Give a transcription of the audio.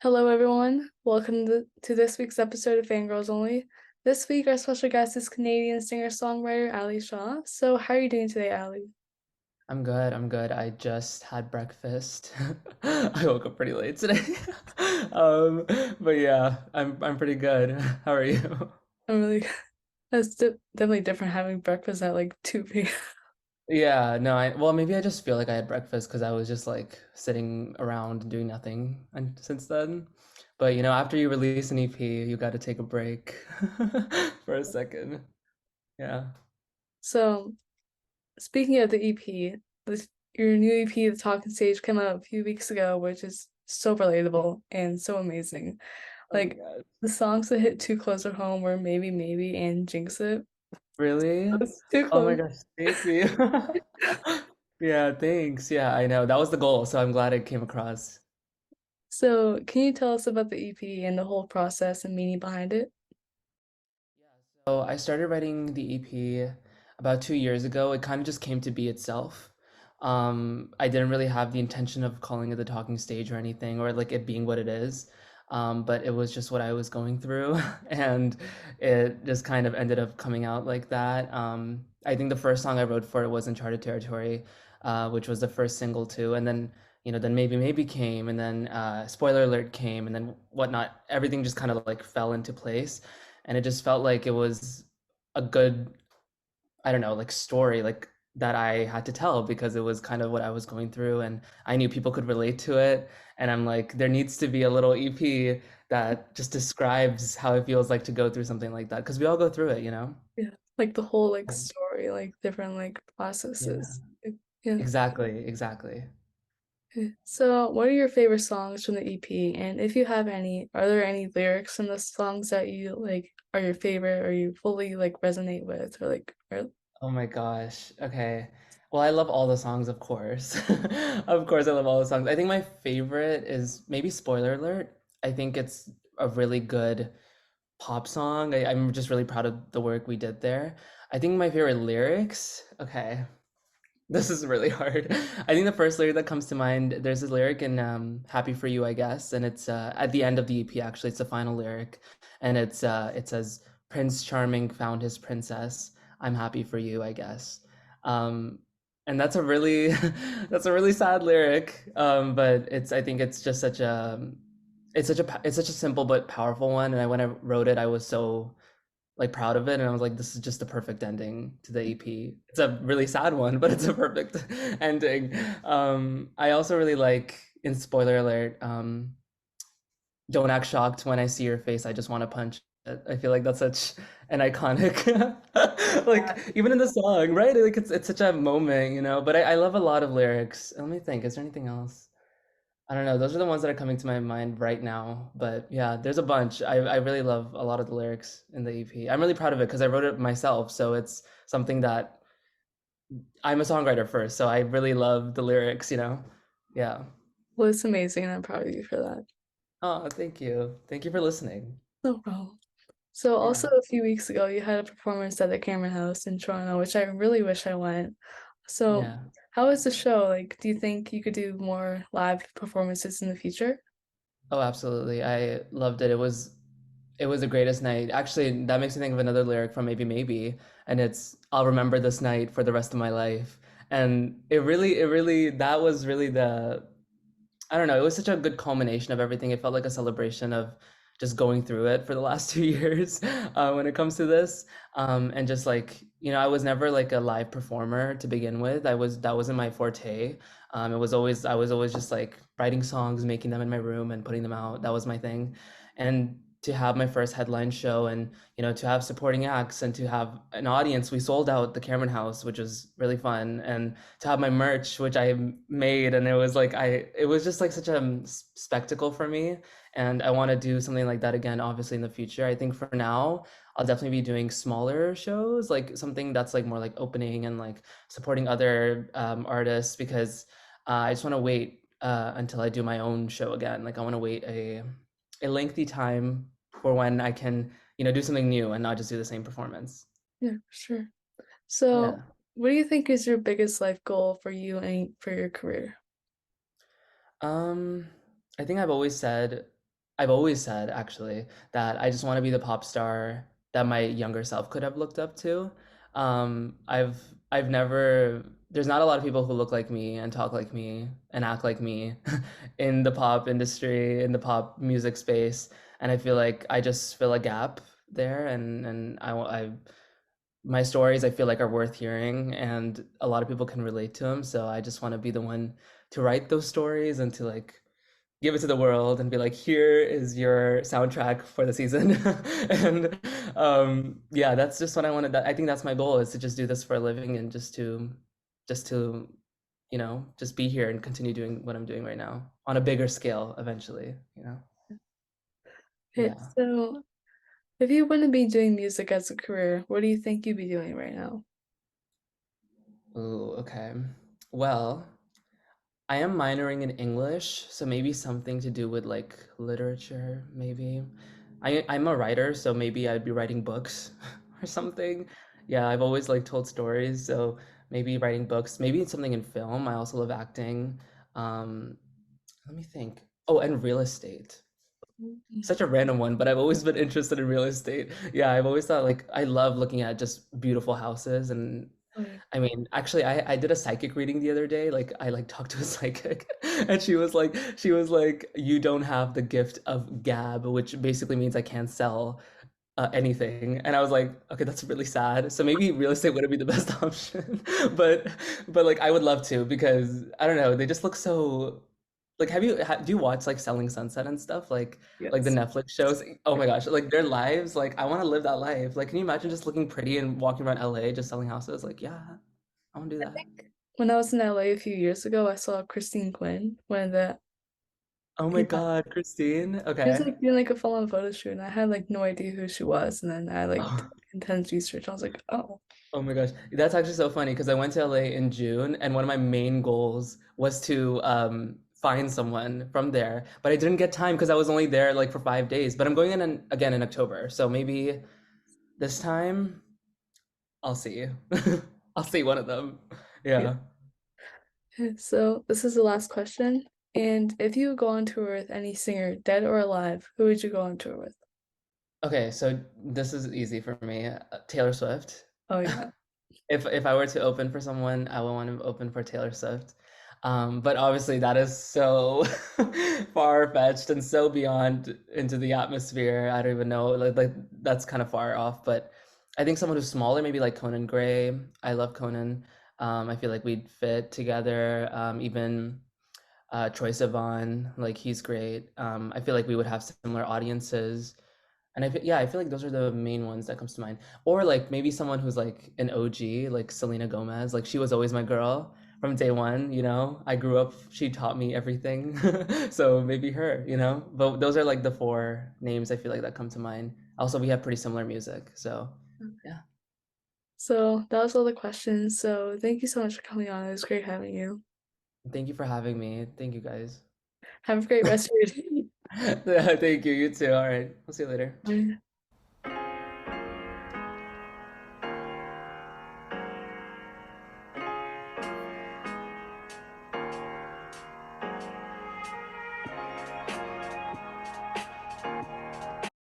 Hello, everyone. Welcome to this week's episode of Fangirls Only. This week, our special guest is Canadian singer-songwriter Ali Shah. So, how are you doing today, Ali? I'm good. I'm good. I just had breakfast. I woke up pretty late today. Um, but yeah, I'm pretty good. How are you? I'm really. That's definitely different having breakfast at like 2 p.m. Yeah, no, well, maybe I just feel like I had breakfast because I was just like sitting around doing nothing and since then. But after you release an EP, you got to take a break for a second. Yeah. So, speaking of the EP, your new EP, The Talking Stage, came out a few weeks ago, which is so relatable and so amazing. Oh my Like, God. the songs that hit too close to home were Maybe Maybe and Jinx It. Really? It's too Oh my close. gosh, thank you. Yeah, thanks. Yeah, I know. That was the goal, so I'm glad it came across. So, can you tell us about the EP and the whole process and meaning behind it? Yeah, so I started writing the EP about 2 years ago. It kind of just came to be itself. I didn't really have the intention of calling it the talking stage or anything, or like it being what it is. But it was just what I was going through, and it just kind of ended up coming out like that. I think the first song I wrote for it was Uncharted Territory, which was the first single too, and then then maybe maybe came, and then spoiler alert came, and then whatnot. Everything just kind of like fell into place, and it just felt like it was a good, I don't know, like story like that I had to tell because it was kind of what I was going through, and I knew people could relate to it, and I'm like, there needs to be a little EP that just describes how it feels like to go through something like that because we all go through it. Yeah, like the whole like story, like different like Yeah, processes. Yeah. exactly. Okay. So, what are your favorite songs from the EP? And if you have any, are there any lyrics from the songs that you like are your favorite or you fully like resonate with or like or Oh my gosh. Okay. Well, I love all the songs, of course. Of course, I love all the songs. I think my favorite is maybe Spoiler Alert. I think it's a really good pop song. I'm just really proud of the work we did there. I think my favorite lyrics, okay, this is really hard. I think the first lyric that comes to mind, there's a lyric in Happy for You, I guess, and it's at the end of the EP actually, it's the final lyric, and it says Prince Charming found his princess. I'm happy for you, I guess. Um, and that's a really that's a really sad lyric. But I think it's just such a it's such a simple but powerful one, and when I wrote it, I was so like proud of it, and I was like, this is just the perfect ending to the EP. It's a really sad one, but it's a perfect ending. I also really like, in spoiler alert, don't act shocked when I see your face, I just want to punch it. I feel like that's such an iconic like even in the song, right? Like it's such a moment. But I love a lot of lyrics. Let me think, is there anything else? I don't know. Those are the ones that are coming to my mind right now. But yeah, there's a bunch. I really love a lot of the lyrics in the EP. I'm really proud of it because I wrote it myself. So it's something that I'm a songwriter first. So I really love the lyrics. Yeah. well, it's amazing and I'm proud of you for that. Oh, thank you. Thank you for listening. No problem. So also Yeah. a few weeks ago you had a performance at the Cameron House in Toronto, which I really wish I went. So Yeah. how was the show? Like, do you think you could do more live performances in the future? Oh, absolutely. I loved it. It was the greatest night. Actually, that makes me think of another lyric from Maybe Maybe, and it's I'll remember this night for the rest of my life. And it really that was really the I don't know, it was such a good culmination of everything. It felt like a celebration of just going through it for the last 2 years when it comes to this. And just like, I was never like a live performer to begin with. That wasn't my forte. I was always just like writing songs, making them in my room and putting them out. That was my thing. And to have my first headline show, and to have supporting acts and to have an audience, we sold out the Cameron House, which was really fun. And to have my merch, which I made, and it was just like such a spectacle for me, and I want to do something like that again, obviously in the future. I think for now, I'll definitely be doing smaller shows, like something that's like more like opening and like supporting other artists, because I just want to wait until I do my own show again. Like I want to wait a lengthy time for when I can, do something new and not just do the same performance. Yeah, sure. So Yeah. what do you think is your biggest life goal for you and for your career? Um, I think I've always said I've always said actually that I just want to be the pop star that my younger self could have looked up to. I've never there's not a lot of people who look like me and talk like me and act like me in the pop industry, in the pop music space, and I feel like I just fill a gap there, and I my stories I feel like are worth hearing, and a lot of people can relate to them. So I just want to be the one to write those stories and to like give it to the world and be like, here is your soundtrack for the season. And yeah, that's just what I wanted. I think that's my goal is to just do this for a living and just to just be here and continue doing what I'm doing right now on a bigger scale eventually. Okay, Yeah. so if you wouldn't be doing music as a career, what do you think you'd be doing right now? Ooh, okay. Well, I am minoring in English, so maybe something to do with like literature, maybe. I'm a writer, so maybe I'd be writing books or something. Yeah, I've always like told stories, so maybe writing books, maybe it's something in film. I also love acting. Um, Let me think. Oh, and real estate. Mhm. Such a random one, but I've always been interested in real estate. Yeah, I've always thought like I love looking at just beautiful houses and Oh, yeah. I mean, actually, I did a psychic reading the other day. Like, I like talked to a psychic, and she was like, you don't have the gift of gab, which basically means I can't sell anything. And I was like, okay, that's really sad. So maybe real estate wouldn't be the best option, but but like I would love to because I don't know, they just look so. Like, do you watch like Selling Sunset and stuff like the Yes. Netflix shows? Oh my gosh, like their lives, like I want to live that life. Like, can you imagine just looking pretty and walking around LA just selling houses? Like, yeah, I want to do I that. think when I was in LA a few years ago, I saw Christine Quinn, one of the Oh my people. God, Christine. She was Okay. like doing like a full-on photo shoot, and I had like no idea who she was. And then I like did Oh, intense research. I was like, oh, oh my gosh. That's actually so funny because I went to LA in June and one of my main goals was to find someone from there. But I didn't get time because I was only there like for 5 days. But I'm going again in October. So maybe this time I'll see. I'll see one of them. yeah. Yeah. Okay, so this is the last question. And if you go on tour with any singer, dead or alive, who would you go on tour with? Okay, so this is easy for me. Taylor Swift. Oh yeah. If I were to open for someone, I would want to open for Taylor Swift. But obviously that is so far-fetched and so beyond into the atmosphere. I don't even know. Like that's kind of far off. But I think someone who's smaller, maybe like Conan Gray. I love Conan. I feel like we'd fit together. Even Troye Sivan, like he's great. I feel like we would have similar audiences. And yeah, I feel like those are the main ones that comes to mind. Or like maybe someone who's like an OG, like Selena Gomez. Like she was always my girl from day one. I grew up, she taught me everything. So maybe her. But those are like the four names I feel like that come to mind. Also, we have pretty similar music. So yeah. So that was all the questions. So thank you so much for coming on. It was great having you. Thank you for having me. Thank you guys. Have a great rest of your day. Thank you. You too. All right. We'll see you later. Bye.